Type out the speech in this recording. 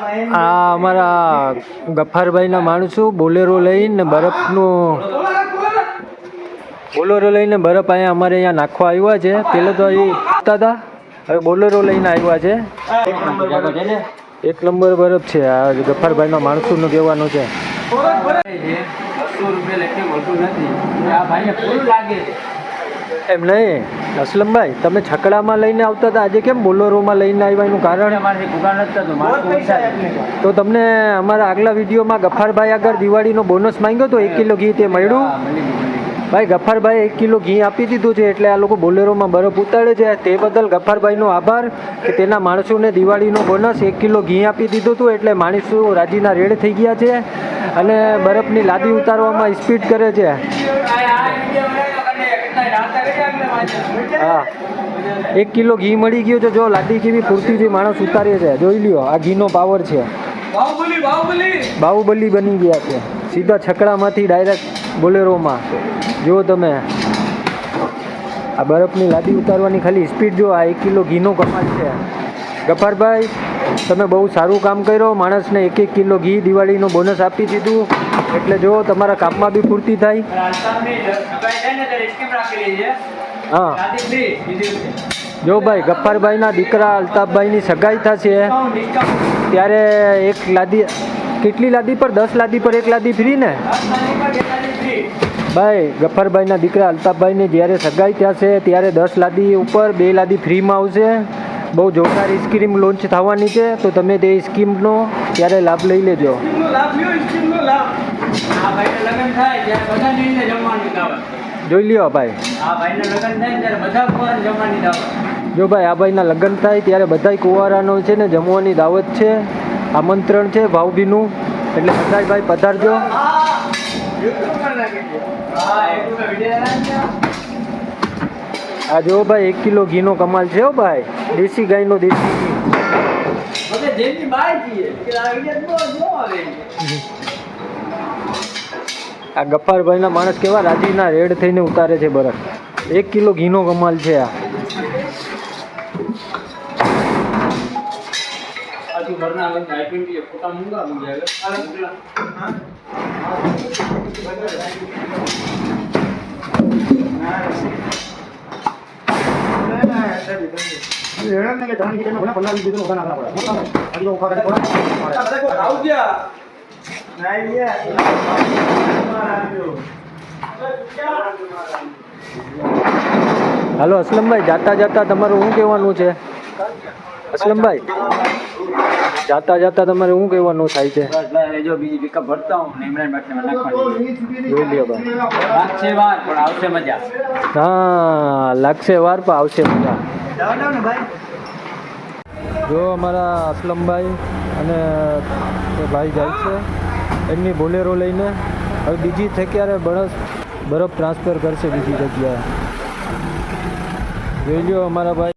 આ અમારા ગફ્ફારભાઈના માણસો બોલેરો લઈને બરફ અહીંયા અમારે અહીંયા નાખવા આવ્યા છે. પહેલાં તો અહીં હતા, હવે બોલેરો લઈને આવ્યા છે. 1 નંબર બરફ છે. આ ગફ્ફારભાઈના માણસોનું કહેવાનું છે. 200 રૂપિયા નથી. એમ નહીં અસલમભાઈ, તમે છકડામાં લઈને આવતા હતા, આજે કેમ બોલેરોમાં લઈને આવ્યા? એનું કારણ તો તમને અમારા આગલા વિડીયોમાં ગફ્ફારભાઈ આગળ દિવાળીનો બોનસ માંગ્યો તો 1 કિલો ઘી, તે મળ્યું? ભાઈ ગફ્ફારભાઈ 1 કિલો ઘી આપી દીધું છે, એટલે આ લોકો બોલેરોમાં બરફ ઉતારે છે. તે બદલ ગફ્ફારભાઈનો આભાર કે તેના માણસોને દિવાળીનો બોનસ 1 કિલો ઘી આપી દીધું હતું, એટલે માણસો રાજીના રેડ થઈ ગયા છે અને બરફની લાદી ઉતારવામાં સ્પીડ કરે છે. હા, 1 કિલો ઘી મળી ગયો છે. જો લાદી કેવી પૂરતીથી માણસ ઉતારે છે, જોઈ લ્યો. આ ઘીનો પાવર છે. બાહુબલી બની ગયા છે. સીધા છકડામાંથી ડાયરેક્ટ બોલેરોમાં. જો તમે આ બરફની લાદી ઉતારવાની ખાલી સ્પીડ જો. આ 1 કિલો ઘીનો કમાલ છે. ગફ્ફારભાઈ, તમે બહુ સારું કામ કર્યો. માણસને 1 કિલો ઘી દિવાળીનો બોનસ આપી દીધું, એટલે જો તમારા કામમાં બી પૂર્તિ થાય. હા જો ભાઈ, ગફ્ફારભાઈના દીકરા અલ્તાફભાઈની સગાઈ થશે ત્યારે 1 લાદી, કેટલી લાદી પર? 10 લાદી પર 1 લાદી ફ્રી ને ભાઈ? ગફ્ફારભાઈના દીકરા અલ્તાફભાઈની જ્યારે સગાઈ થશે ત્યારે 10 લાદી ઉપર 2 લાદી ફ્રીમાં આવશે. બહુ જોરદાર સ્કીમ લોન્ચ થવાની છે, તો તમે તે સ્કીમનો ત્યારે લાભ લઈ લેજો. જોઈ લ્યો ભાઈ. જો ભાઈ, આ ભાઈના લગ્ન થાય ત્યારે બધા કુંવારાનો છે ને જમવાની દાવત છે, આમંત્રણ છે ભાવભીનું, એટલે બધા ભાઈ પધારજો. આ જો ભાઈ 1 કિલો ઘીનો કમાલ છે. હો ભાઈ, દેશી ગાયનો દેશી ઘી. આ ગફ્ફારભાઈના માણસ કેવા રાજીના રેડ થઈને ઉતારે છે બરફ. 1 કિલો ઘીનો કમાલ છે આ. હાલો અસલમભાઈ, જાતા જાતા તમારું શું કહેવાનું છે? અસલમભાઈ, જાતા જાતા તમારે શું કહેવાનું થાય છે? જો બીજી પિકઅપ ભરતા હું ને ઇમરાન બાટલામાં નાખવાની. જોઈ લ્યો ભાઈ. લાગશે વાર પણ આવશે મજા. હા, લાગશે વાર પણ આવશે મજા. જો અમારા અસલમભાઈ અને ભાઈ જાય છે એમની બોલેરો લઈને. હવે બીજી જગ્યાએ બરફ ટ્રાન્સફર કરશે બીજી જગ્યાએ. જોઈ લો અમારા ભાઈ.